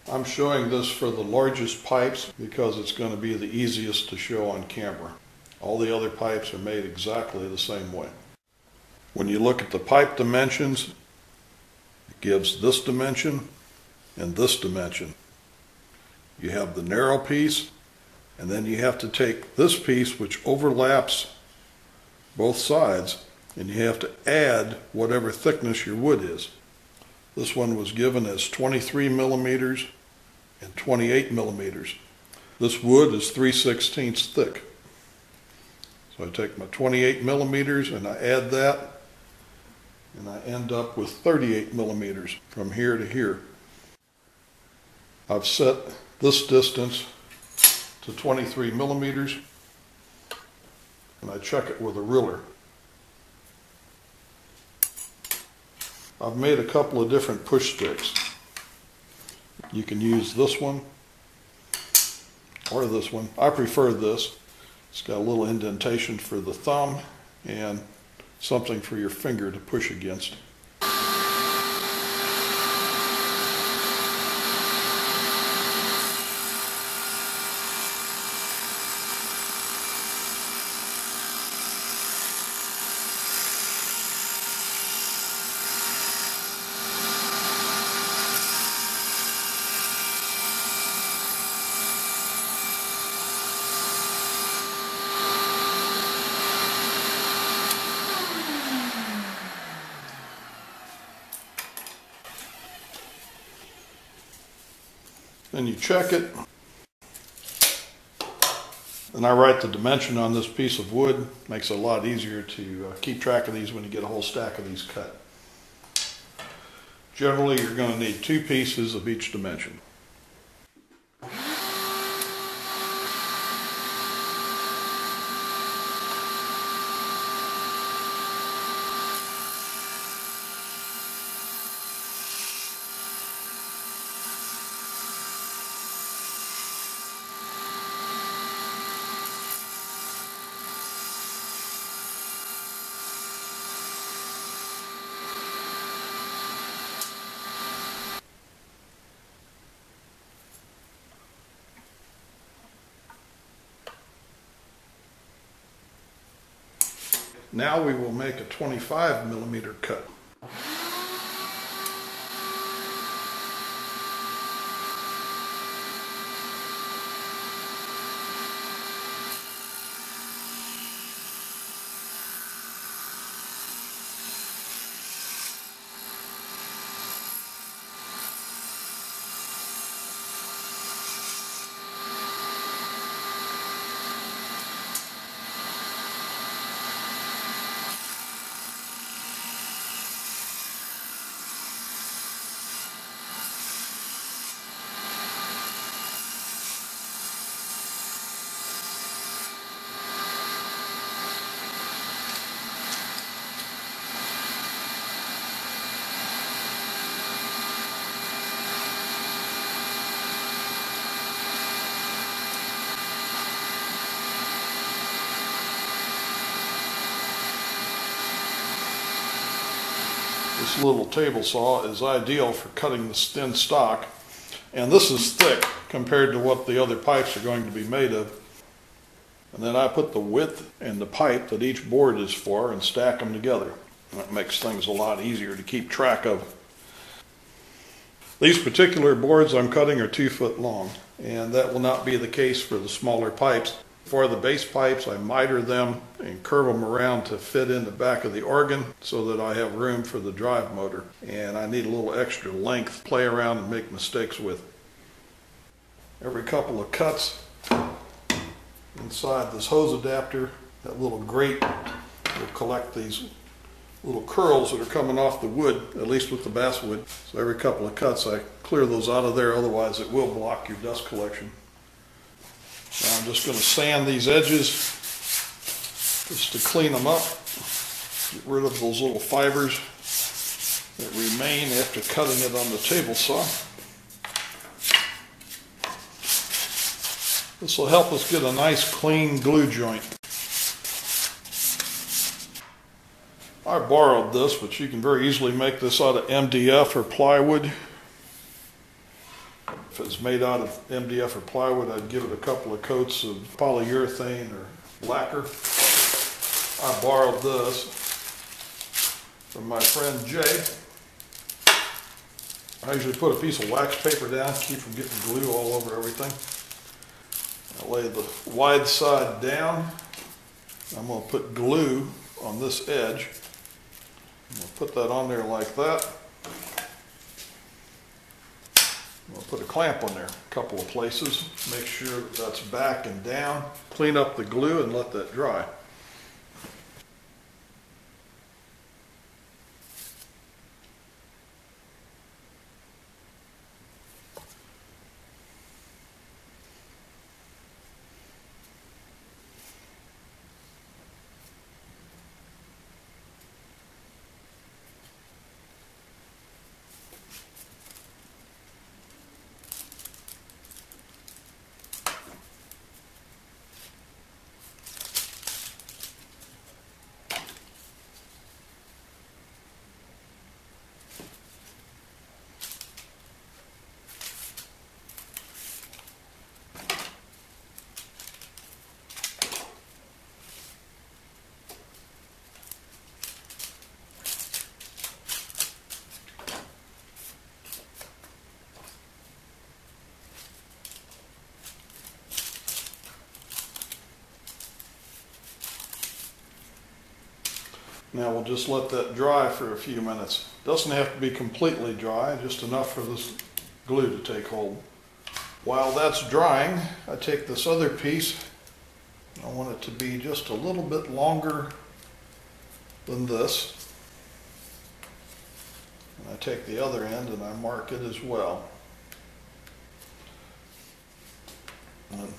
I'm showing this for the largest pipes because it's going to be the easiest to show on camera. All the other pipes are made exactly the same way. When you look at the pipe dimensions, it gives this dimension and this dimension. You have the narrow piece, and then you have to take this piece which overlaps both sides, and you have to add whatever thickness your wood is. This one was given as 23 millimeters and 28 millimeters. This wood is 3/16 thick. So I take my 28 millimeters and I add that, and I end up with 38 millimeters from here to here. I've set this distance to 23 millimeters, and I check it with a ruler. I've made a couple of different push sticks. You can use this one or this one. I prefer this. It's got a little indentation for the thumb and something for your finger to push against. Then you check it, and I write the dimension on this piece of wood. Makes it a lot easier to keep track of these when you get a whole stack of these cut. Generally, you're going to need 2 pieces of each dimension. Now we will make a 25 millimeter cut. This little table saw is ideal for cutting this thin stock, and this is thick compared to what the other pipes are going to be made of. And then I put the width and the pipe that each board is for and stack them together. That makes things a lot easier to keep track of. These particular boards I'm cutting are 2 foot long, and that will not be the case for the smaller pipes. For the base pipes, I miter them and curve them around to fit in the back of the organ so that I have room for the drive motor. And I need a little extra length to play around and make mistakes with. Every couple of cuts inside this hose adapter, that little grate will collect these little curls that are coming off the wood, at least with the basswood. So every couple of cuts I clear those out of there, otherwise it will block your dust collection. Now I'm just going to sand these edges just to clean them up, get rid of those little fibers that remain after cutting it on the table saw. This will help us get a nice clean glue joint. I borrowed this, but you can very easily make this out of MDF or plywood. If it's made out of MDF or plywood, I'd give it a couple of coats of polyurethane or lacquer. I borrowed this from my friend Jay. I usually put a piece of wax paper down to keep from getting glue all over everything. I lay the wide side down. I'm going to put glue on this edge. I'm going to put that on there like that. I'm going to put a clamp on there a couple of places. Make sure that's back and down. Clean up the glue and let that dry. Now we'll just let that dry for a few minutes. Doesn't have to be completely dry, just enough for this glue to take hold. While that's drying, I take this other piece. I want it to be just a little bit longer than this. And I take the other end and I mark it as well. And I'm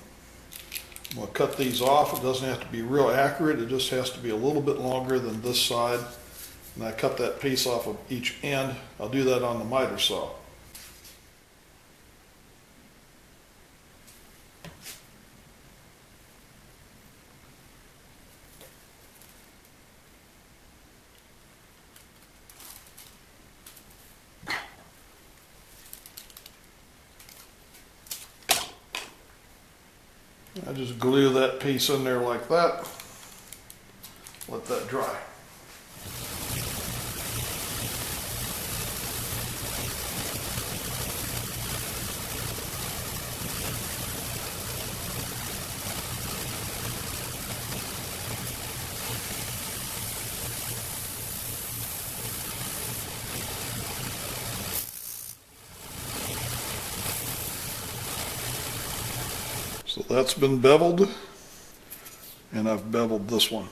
going to cut these off. It doesn't have to be real accurate. It just has to be a little bit longer than this side. And I cut that piece off of each end. I'll do that on the miter saw. I just glue that piece in there like that. Let that dry. So that's been beveled, and I've beveled this one.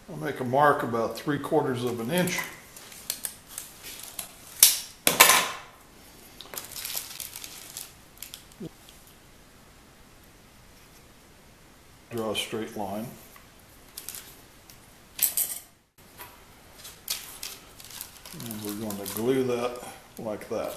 I'll make a mark about 3/4 of an inch. Draw a straight line. And we're going to glue that like that.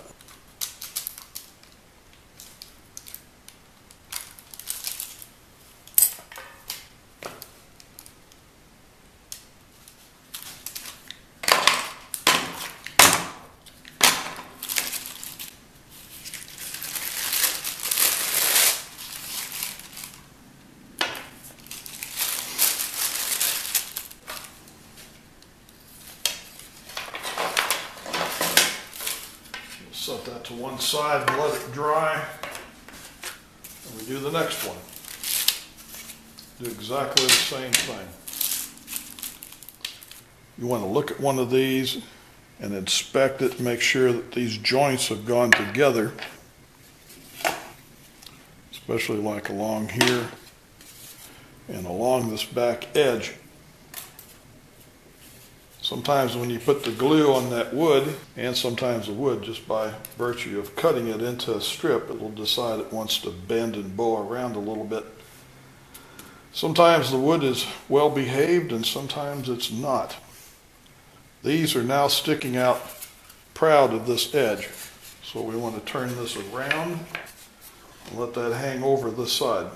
Set that to one side and let it dry. And we do the next one. Do exactly the same thing. You want to look at one of these and inspect it, make sure that these joints have gone together, especially like along here and along this back edge. Sometimes when you put the glue on that wood, and sometimes the wood, just by virtue of cutting it into a strip, it will decide it wants to bend and bow around a little bit. Sometimes the wood is well behaved and sometimes it's not. These are now sticking out proud of this edge. So we want to turn this around and let that hang over this side.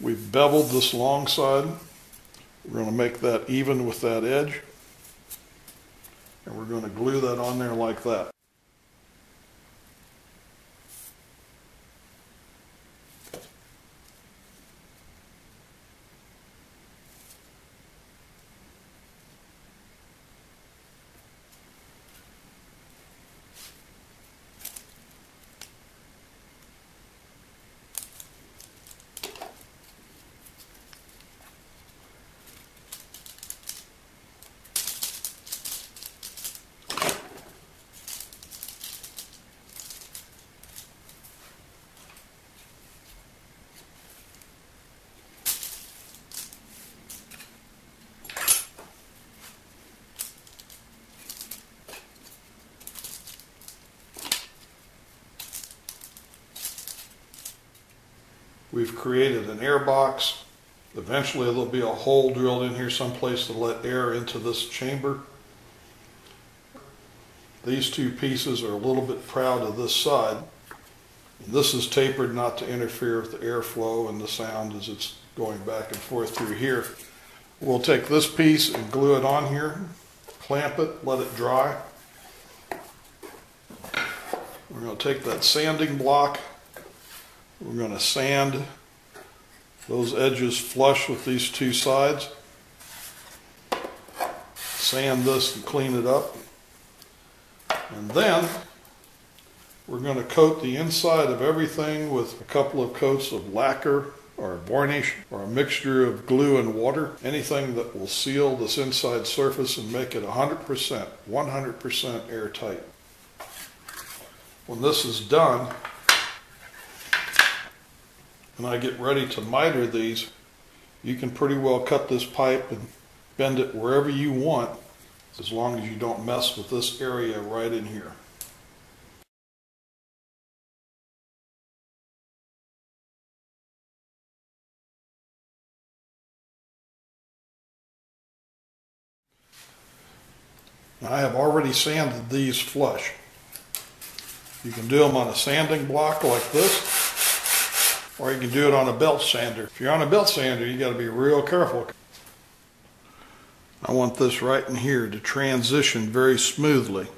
We've beveled this long side. We're going to make that even with that edge. and we're going to glue that on there like that. We've created an air box. Eventually there'll be a hole drilled in here someplace to let air into this chamber. These two pieces are a little bit proud of this side. This is tapered not to interfere with the airflow and the sound as it's going back and forth through here. We'll take this piece and glue it on here, clamp it, let it dry. We're going to take that sanding block. We're going to sand those edges flush with these two sides. Sand this and clean it up. And then we're going to coat the inside of everything with a couple of coats of lacquer or varnish or a mixture of glue and water. Anything that will seal this inside surface and make it 100% airtight. When this is done, and I get ready to miter these, you can pretty well cut this pipe and bend it wherever you want, as long as you don't mess with this area right in here. Now, I have already sanded these flush. You can do them on a sanding block like this, or you can do it on a belt sander. If you're on a belt sander, you got to be real careful. I want this right in here to transition very smoothly.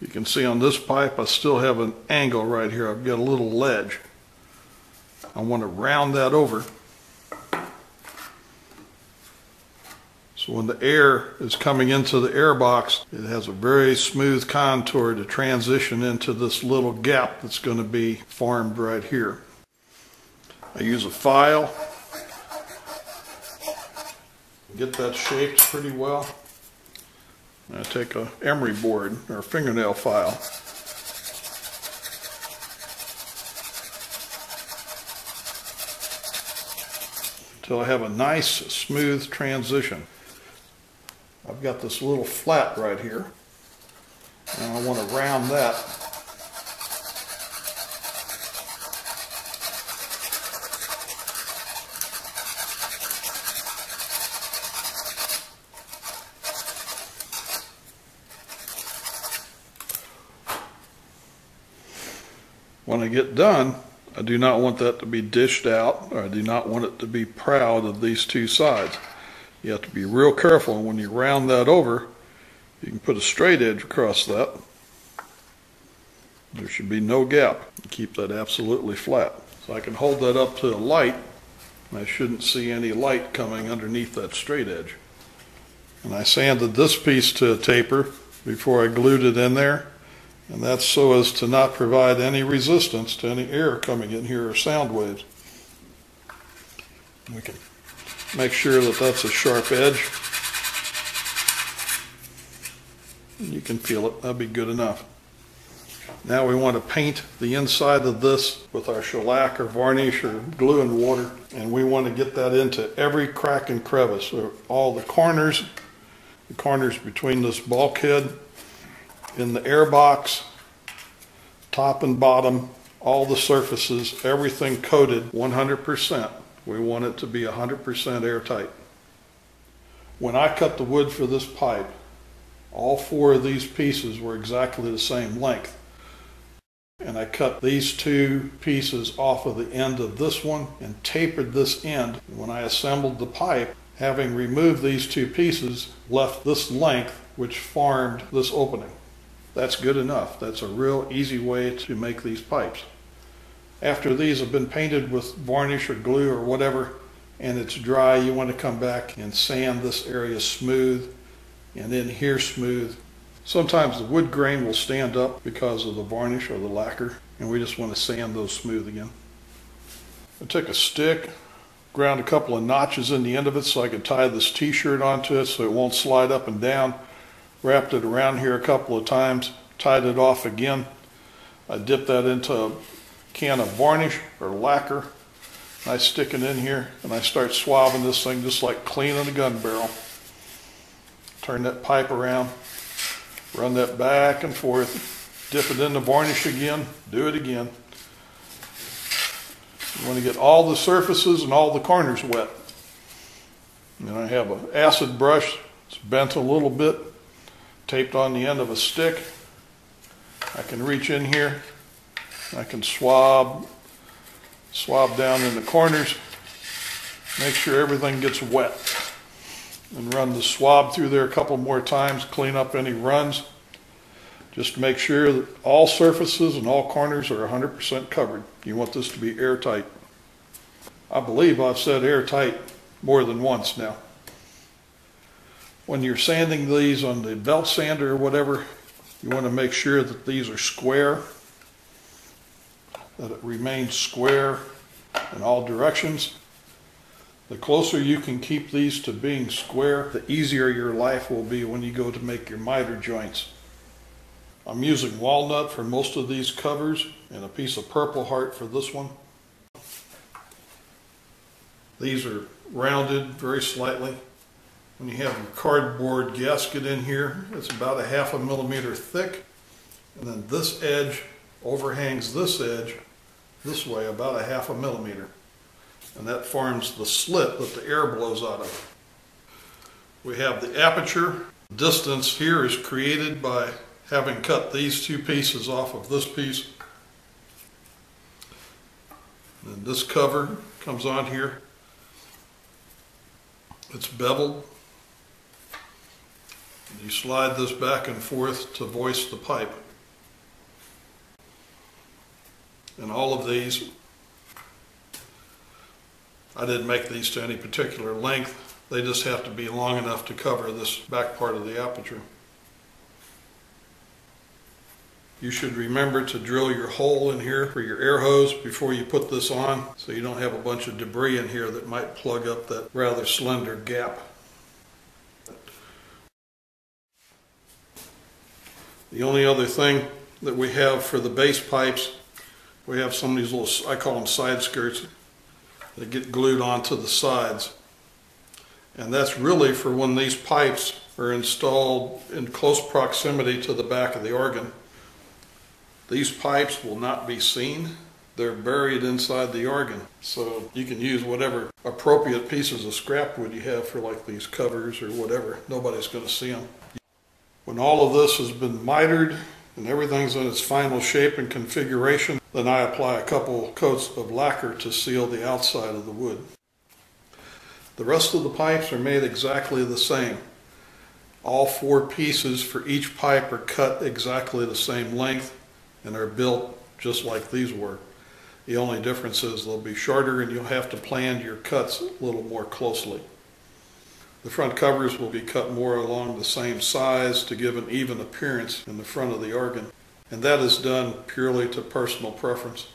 You can see on this pipe I still have an angle right here. I've got a little ledge. I want to round that over. So when the air is coming into the air box, it has a very smooth contour to transition into this little gap that's going to be formed right here. I use a file, get that shaped pretty well. I take a emery board or a fingernail file. Until I have a nice smooth transition. I've got this little flat right here, and I want to round that. When I get done, I do not want that to be dished out, or I do not want it to be proud of these two sides. You have to be real careful. When you round that over, you can put a straight edge across that. There should be no gap. Keep that absolutely flat. So I can hold that up to the light, and I shouldn't see any light coming underneath that straight edge. And I sanded this piece to a taper before I glued it in there, and that's so as to not provide any resistance to any air coming in here or sound waves. We can make sure that that's a sharp edge. You can feel it. That'd be good enough. Now we want to paint the inside of this with our shellac or varnish or glue and water, and we want to get that into every crack and crevice, so all the corners between this bulkhead, in the air box, top and bottom, all the surfaces, everything coated 100%. We want it to be 100% airtight. When I cut the wood for this pipe, all four of these pieces were exactly the same length. And I cut these two pieces off of the end of this one and tapered this end. When I assembled the pipe, having removed these two pieces, left this length which formed this opening. That's good enough. That's a real easy way to make these pipes. After these have been painted with varnish or glue or whatever, and it's dry, you want to come back and sand this area smooth and in here smooth. Sometimes the wood grain will stand up because of the varnish or the lacquer, and we just want to sand those smooth again. I took a stick, ground a couple of notches in the end of it so I could tie this t-shirt onto it so it won't slide up and down. Wrapped it around here a couple of times, tied it off again. I dip that into a can of varnish or lacquer. I stick it in here and I start swabbing this thing just like cleaning a gun barrel. Turn that pipe around. Run that back and forth, dip it in the varnish again, do it again. You want to get all the surfaces and all the corners wet. And I have an acid brush, it's bent a little bit, taped on the end of a stick. I can reach in here, I can swab down in the corners, make sure everything gets wet. And run the swab through there a couple more times, clean up any runs. Just make sure that all surfaces and all corners are 100% covered. You want this to be airtight. I believe I've said airtight more than once now. When you're sanding these on the belt sander or whatever, you want to make sure that these are square, that it remains square in all directions. The closer you can keep these to being square, the easier your life will be when you go to make your miter joints. I'm using walnut for most of these covers and a piece of Purple Heart for this one. These are rounded very slightly. When you have your cardboard gasket in here, it's about 1/2 millimeter thick. And then this edge overhangs this edge this way about 1/2 millimeter. And that forms the slit that the air blows out of. We have the aperture. The distance here is created by having cut these two pieces off of this piece. And this cover comes on here. It's beveled. And you slide this back and forth to voice the pipe. And all of these, I didn't make these to any particular length. They just have to be long enough to cover this back part of the aperture. You should remember to drill your hole in here for your air hose before you put this on, so you don't have a bunch of debris in here that might plug up that rather slender gap. The only other thing that we have for the base pipes, we have some of these little, I call them side skirts, that get glued onto the sides. And that's really for when these pipes are installed in close proximity to the back of the organ. These pipes will not be seen. They're buried inside the organ. So you can use whatever appropriate pieces of scrap wood you have for like these covers or whatever. Nobody's going to see them. When all of this has been mitered and everything's in its final shape and configuration, then I apply a couple coats of lacquer to seal the outside of the wood. The rest of the pipes are made exactly the same. All 4 pieces for each pipe are cut exactly the same length and are built just like these were. The only difference is they'll be shorter and you'll have to plan your cuts a little more closely. The front covers will be cut more along the same size to give an even appearance in the front of the organ. And that is done purely to personal preference.